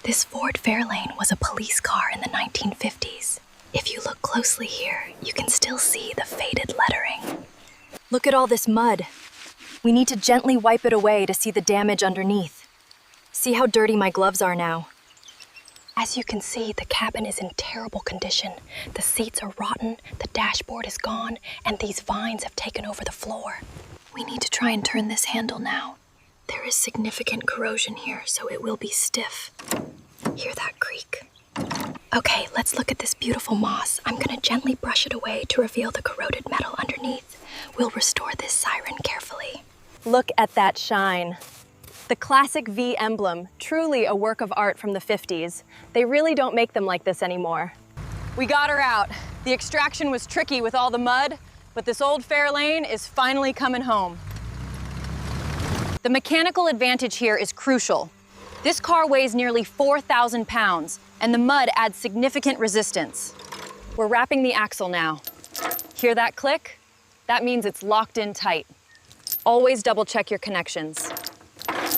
This Ford Fairlane was a police car in the 1950s. If you look closely here, you can still see the faded lettering. Look at all this mud. We need to gently wipe it away to see the damage underneath. See how dirty my gloves are now. As you can see, the cabin is in terrible condition. The seats are rotten, the dashboard is gone, and these vines have taken over the floor. We need to try and turn this handle now. There is significant corrosion here, so it will be stiff. Hear that creak? Okay, let's look at this beautiful moss. I'm gonna gently brush it away to reveal the corroded metal underneath. We'll restore this siren carefully. Look at that shine. The classic V emblem, truly a work of art from the 50s. They really don't make them like this anymore. We got her out. The extraction was tricky with all the mud, but this old Fairlane is finally coming home. The mechanical advantage here is crucial. This car weighs nearly 4,000 pounds, and the mud adds significant resistance. We're wrapping the axle now. Hear that click? That means it's locked in tight. Always double check your connections.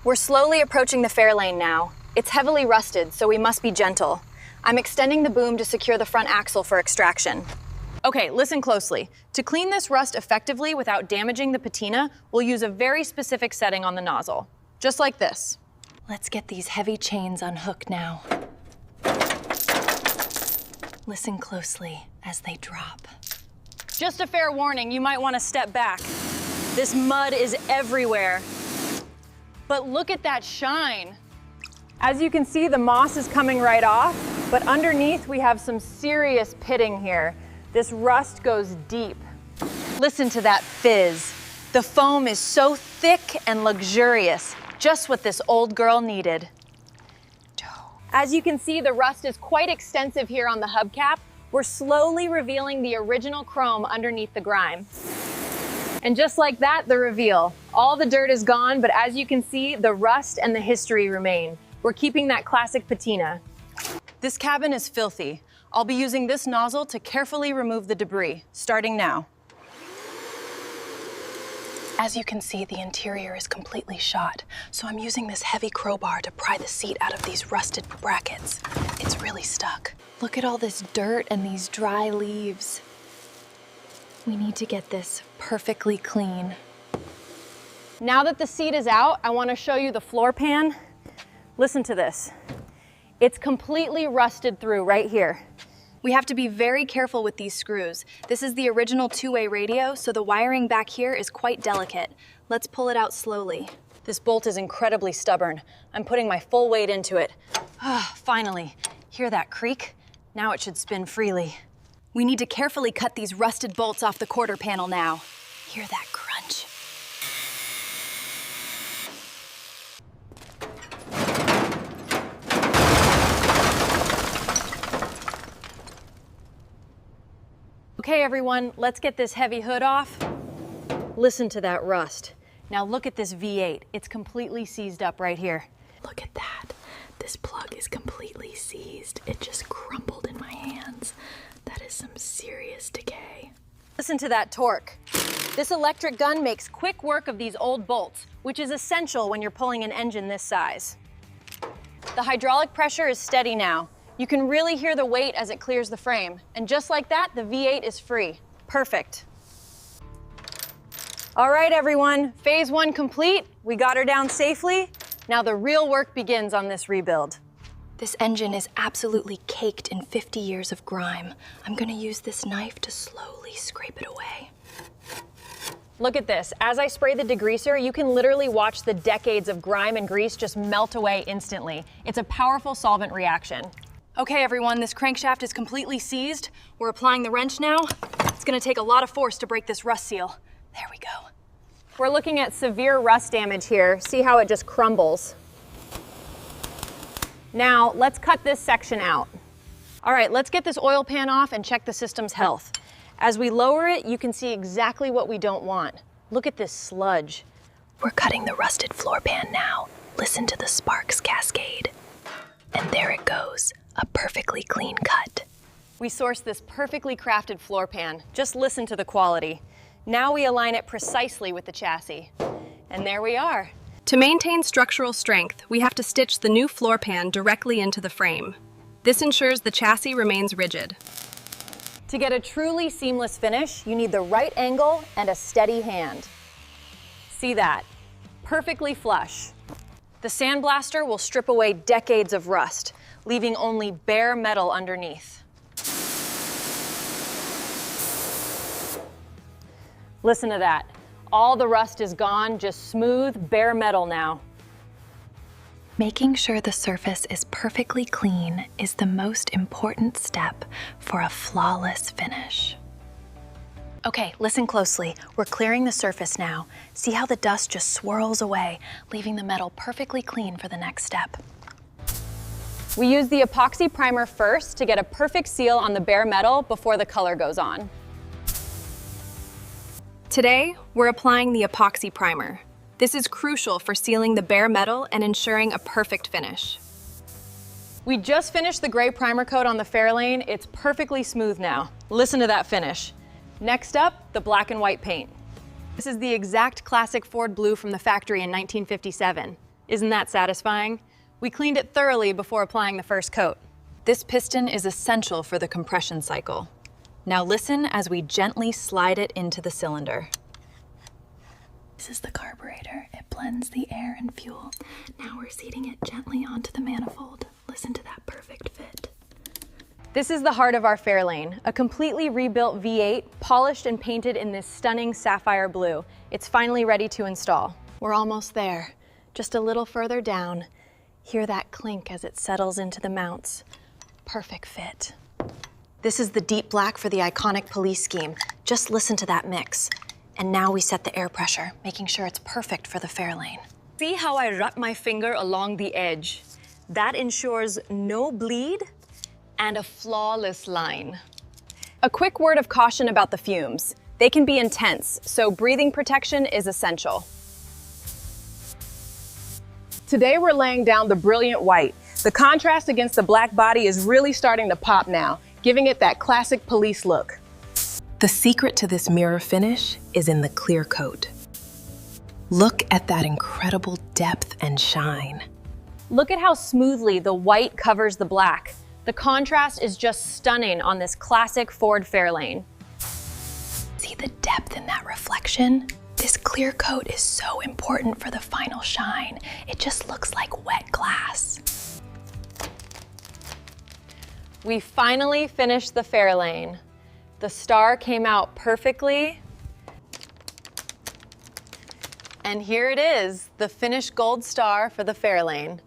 We're slowly approaching the Fairlane now. It's heavily rusted, so we must be gentle. I'm extending the boom to secure the front axle for extraction. Okay, listen closely. To clean this rust effectively without damaging the patina, we'll use a very specific setting on the nozzle. Just like this. Let's get these heavy chains unhooked now. Listen closely as they drop. Just a fair warning, you might want to step back. This mud is everywhere. But look at that shine. As you can see, the moss is coming right off, but underneath we have some serious pitting here. This rust goes deep. Listen to that fizz. The foam is so thick and luxurious, just what this old girl needed. As you can see, the rust is quite extensive here on the hubcap. We're slowly revealing the original chrome underneath the grime. And just like that, the reveal. All the dirt is gone, but as you can see, the rust and the history remain. We're keeping that classic patina. This cabin is filthy. I'll be using this nozzle to carefully remove the debris, starting now. As you can see, the interior is completely shot, so I'm using this heavy crowbar to pry the seat out of these rusted brackets. It's really stuck. Look at all this dirt and these dry leaves. We need to get this perfectly clean. Now that the seat is out, I want to show you the floor pan. Listen to this. It's completely rusted through right here. We have to be very careful with these screws. This is the original two-way radio, so the wiring back here is quite delicate. Let's pull it out slowly. This bolt is incredibly stubborn. I'm putting my full weight into it. Finally. Hear that creak? Now it should spin freely. We need to carefully cut these rusted bolts off the quarter panel now. Hear that crunch? Okay, everyone, let's get this heavy hood off. Listen to that rust. Now look at this V8. It's completely seized up right here. Look at that. This plug is completely seized. It just crumpled in my hands. That is some serious decay. Listen to that torque. This electric gun makes quick work of these old bolts, which is essential when you're pulling an engine this size. The hydraulic pressure is steady now. You can really hear the weight as it clears the frame. And just like that, the V8 is free. Perfect. All right, everyone, phase one complete. We got her down safely. Now the real work begins on this rebuild. This engine is absolutely caked in 50 years of grime. I'm gonna use this knife to slowly scrape it away. Look at this. As I spray the degreaser, you can literally watch the decades of grime and grease just melt away instantly. It's a powerful solvent reaction. Okay, everyone, this crankshaft is completely seized. We're applying the wrench now. It's gonna take a lot of force to break this rust seal. There we go. We're looking at severe rust damage here. See how it just crumbles. Now, let's cut this section out. All right, let's get this oil pan off and check the system's health. As we lower it, you can see exactly what we don't want. Look at this sludge. We're cutting the rusted floor pan now. Listen to the sparks cascade. And there it goes, a perfectly clean cut. We sourced this perfectly crafted floor pan. Just listen to the quality. Now we align it precisely with the chassis. And there we are. To maintain structural strength, we have to stitch the new floor pan directly into the frame. This ensures the chassis remains rigid. To get a truly seamless finish, you need the right angle and a steady hand. See that? Perfectly flush. The sandblaster will strip away decades of rust, leaving only bare metal underneath. Listen to that. All the rust is gone, just smooth, bare metal now. Making sure the surface is perfectly clean is the most important step for a flawless finish. Okay, listen closely. We're clearing the surface now. See how the dust just swirls away, leaving the metal perfectly clean for the next step. We use the epoxy primer first to get a perfect seal on the bare metal before the color goes on. Today, we're applying the epoxy primer. This is crucial for sealing the bare metal and ensuring a perfect finish. We just finished the gray primer coat on the Fairlane. It's perfectly smooth now. Listen to that finish. Next up, the black and white paint. This is the exact classic Ford blue from the factory in 1957. Isn't that satisfying? We cleaned it thoroughly before applying the first coat. This piston is essential for the compression cycle. Now listen as we gently slide it into the cylinder. This is the carburetor. It blends the air and fuel. Now we're seating it gently onto the manifold. Listen to that perfect fit. This is the heart of our Fairlane, a completely rebuilt V8, polished and painted in this stunning sapphire blue. It's finally ready to install. We're almost there. Just a little further down. Hear that clink as it settles into the mounts. Perfect fit. This is the deep black for the iconic police scheme. Just listen to that mix. And now we set the air pressure, making sure it's perfect for the Fairlane. See how I rut my finger along the edge? That ensures no bleed and a flawless line. A quick word of caution about the fumes. They can be intense, so breathing protection is essential. Today we're laying down the brilliant white. The contrast against the black body is really starting to pop now, giving it that classic police look. The secret to this mirror finish is in the clear coat. Look at that incredible depth and shine. Look at how smoothly the white covers the black. The contrast is just stunning on this classic Ford Fairlane. See the depth in that reflection? This clear coat is so important for the final shine. It just looks like wet glass. We finally finished the Fairlane. The star came out perfectly. And here it is, the finished gold star for the Fairlane.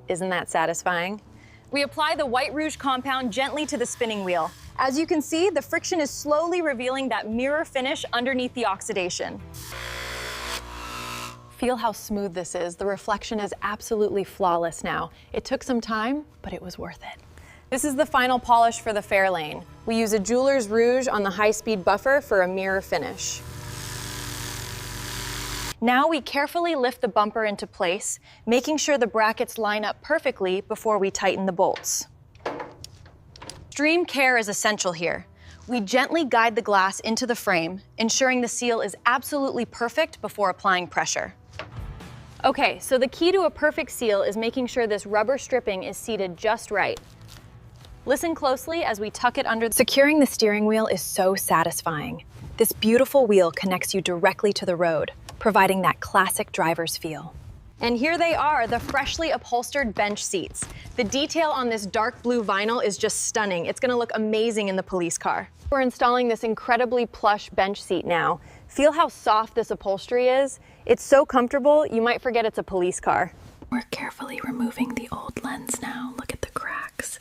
Isn't that satisfying? We apply the white rouge compound gently to the spinning wheel. As you can see, the friction is slowly revealing that mirror finish underneath the oxidation. Feel how smooth this is. The reflection is absolutely flawless now. It took some time, but it was worth it. This is the final polish for the Fairlane. We use a jeweler's rouge on the high-speed buffer for a mirror finish. Now we carefully lift the bumper into place, making sure the brackets line up perfectly before we tighten the bolts. Extreme care is essential here. We gently guide the glass into the frame, ensuring the seal is absolutely perfect before applying pressure. Okay, so the key to a perfect seal is making sure this rubber stripping is seated just right. Listen closely as we tuck it under. Securing the steering wheel is so satisfying. This beautiful wheel connects you directly to the road, providing that classic driver's feel. And here they are, the freshly upholstered bench seats. The detail on this dark blue vinyl is just stunning. It's gonna look amazing in the police car. We're installing this incredibly plush bench seat now. Feel how soft this upholstery is. It's so comfortable, you might forget it's a police car. We're carefully removing the old lens now. Look at the cracks.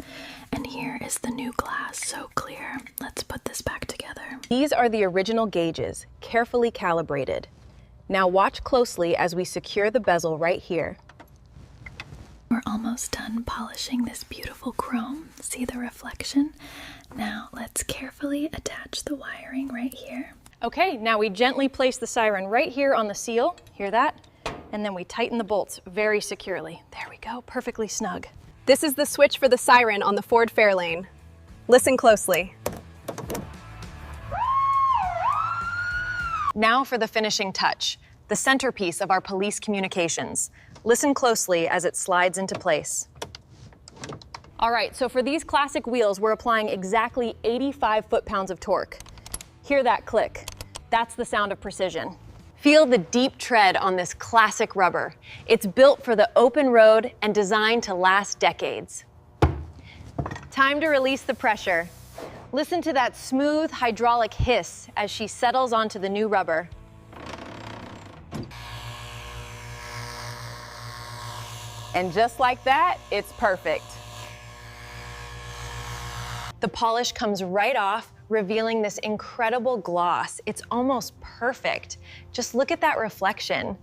And here is the new glass, so clear. Let's put this back together. These are the original gauges, carefully calibrated. Now watch closely as we secure the bezel right here. We're almost done polishing this beautiful chrome. See the reflection? Now let's carefully attach the wiring right here. Okay, now we gently place the siren right here on the seal. Hear that? And then we tighten the bolts very securely. There we go, perfectly snug. This is the switch for the siren on the Ford Fairlane. Listen closely. Now for the finishing touch, the centerpiece of our police communications. Listen closely as it slides into place. All right, so for these classic wheels, we're applying exactly 85 foot-pounds of torque. Hear that click? That's the sound of precision. Feel the deep tread on this classic rubber. It's built for the open road and designed to last decades. Time to release the pressure. Listen to that smooth hydraulic hiss as she settles onto the new rubber. And just like that, it's perfect. The polish comes right off, revealing this incredible gloss. It's almost perfect. Just look at that reflection.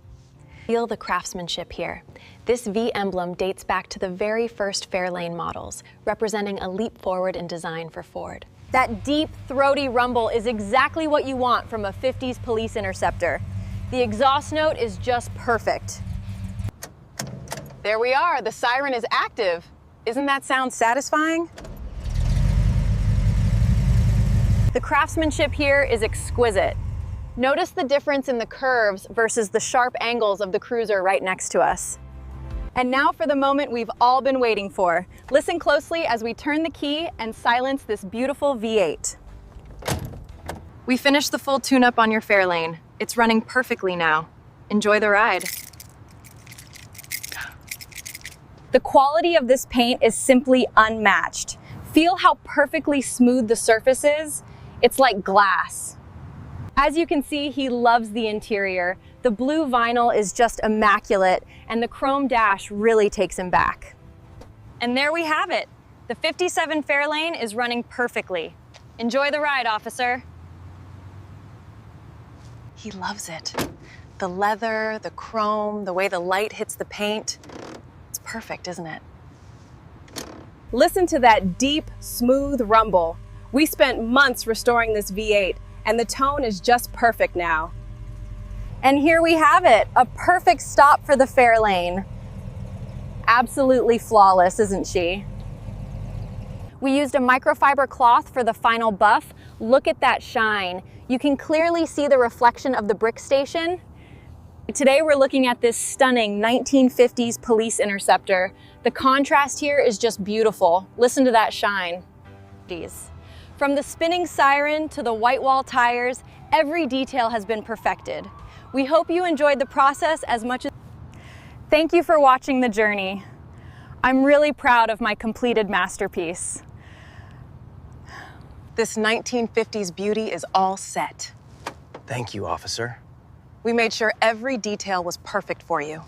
Feel the craftsmanship here. This V emblem dates back to the very first Fairlane models, representing a leap forward in design for Ford. That deep, throaty rumble is exactly what you want from a 50s police interceptor. The exhaust note is just perfect. There we are, the siren is active. Isn't that sound satisfying? The craftsmanship here is exquisite. Notice the difference in the curves versus the sharp angles of the cruiser right next to us. And now for the moment we've all been waiting for. Listen closely as we turn the key and silence this beautiful V8. We finished the full tune-up on your Fairlane. It's running perfectly now. Enjoy the ride. The quality of this paint is simply unmatched. Feel how perfectly smooth the surface is. It's like glass. As you can see, he loves the interior. The blue vinyl is just immaculate, and the chrome dash really takes him back. And there we have it. The 57 Fairlane is running perfectly. Enjoy the ride, officer. He loves it. The leather, the chrome, the way the light hits the paint. It's perfect, isn't it? Listen to that deep, smooth rumble. We spent months restoring this V8, and the tone is just perfect now. And here we have it, a perfect stop for the Fairlane. Absolutely flawless, isn't she? We used a microfiber cloth for the final buff. Look at that shine. You can clearly see the reflection of the brick station. Today we're looking at this stunning 1950s police interceptor. The contrast here is just beautiful. Listen to that shine. From the spinning siren to the white wall tires, every detail has been perfected. We hope you enjoyed the process as much as... Thank you for watching the journey. I'm really proud of my completed masterpiece. This 1950s beauty is all set. Thank you, officer. We made sure every detail was perfect for you.